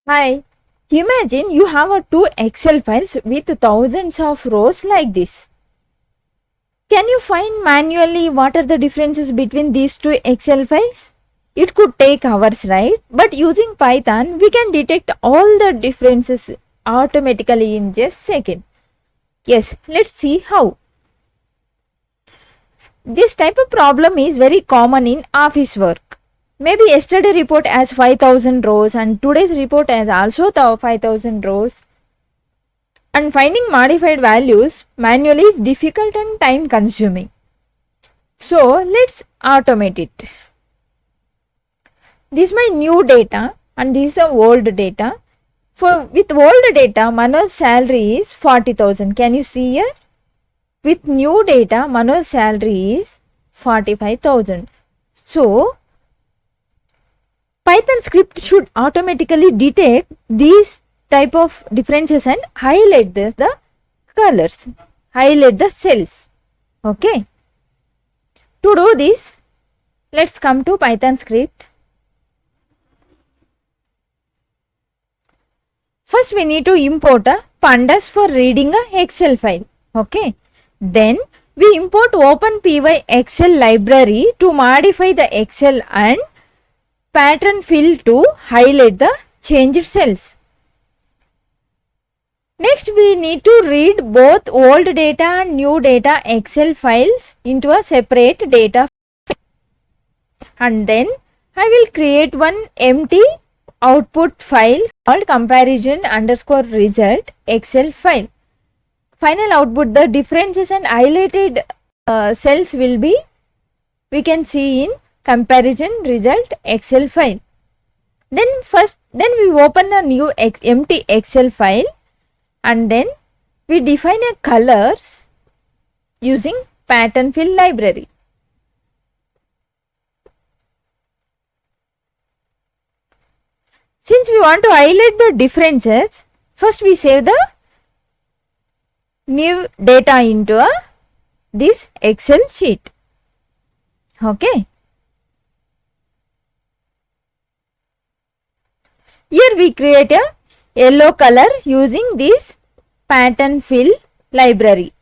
Hi, imagine you have two Excel files with thousands of rows like this. Can you find manually what are the differences between these two Excel files? It could take hours, right? But using Python, we can detect all the differences automatically in just second. Yes, let's see how. This type of problem is very common in office work. Maybe yesterday report has 5000 rows and today's report has also 5000 rows. And finding modified values manually is difficult and time consuming. So let's automate it. This is my new data and this is a old data. With old data, Manoj's salary is 40,000. Can you see here? With new data, Manoj's salary is 45,000. So Python script should automatically detect these type of differences and highlight the colors, highlight the cells. Okay. To do this, let's come to Python script. First, we need to import a Pandas for reading a Excel file. Okay. Then we import OpenPyXL library to modify the Excel and pattern fill to highlight the changed cells. Next, we need to read both old data and new data Excel files into a separate data file. And then I will create one empty output file called comparison underscore result Excel file. Final output, the differences and highlighted cells will be, we can see in comparison result Excel file. Then we open a new empty Excel file and then we define a colors using pattern fill library. Since we want to highlight the differences, first we save the new data into this Excel sheet. Okay. Here we create a yellow color using this pattern fill library.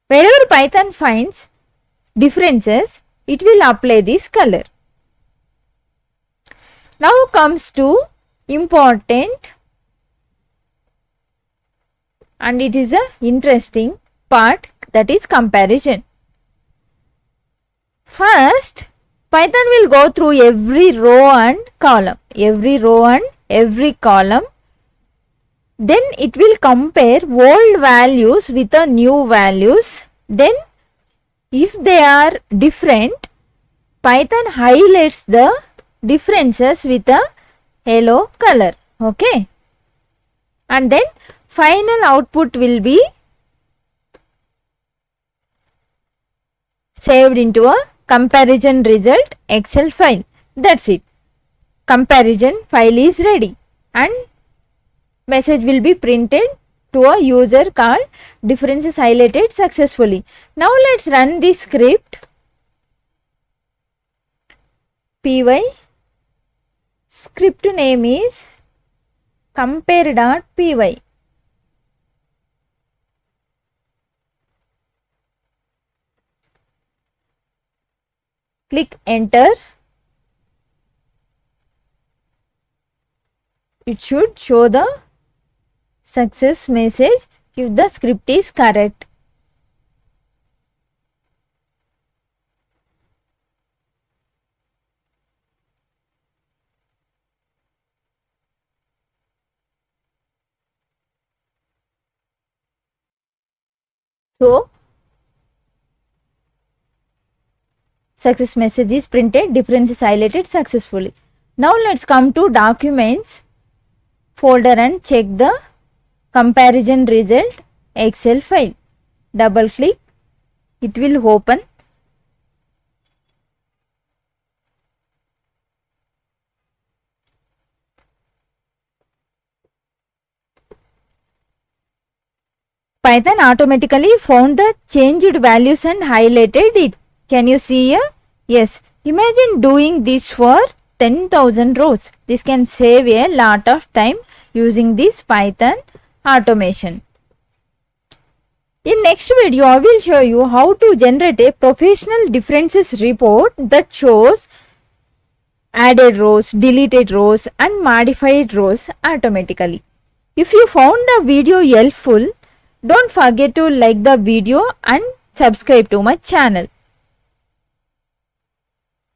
Wherever Python finds differences, it will apply this color. Now comes to important, and it is a interesting part, that is comparison. First, Python will go through every row and column, every column. Then it will compare old values with the new values. Then if they are different, Python highlights the differences with a yellow color. Okay. And then final output will be saved into a comparison result Excel file. That's it. Comparison file is ready and message will be printed to a user called differences highlighted successfully. Now let's run this script. Py script name is compare.py. Click enter. It should show the success message if the script is correct. So success message is printed, difference is highlighted successfully. Now let's come to documents folder and check the comparison result Excel file. Double click, it will open. Python automatically found the changed values and highlighted it. Can you see here? Yes. Imagine doing this for 10,000 rows. This can save a lot of time using this Python automation. In next video, I will show you how to generate a professional differences report that shows added rows, deleted rows and modified rows automatically. If you found the video helpful, don't forget to like the video and subscribe to my channel.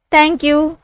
Thank you.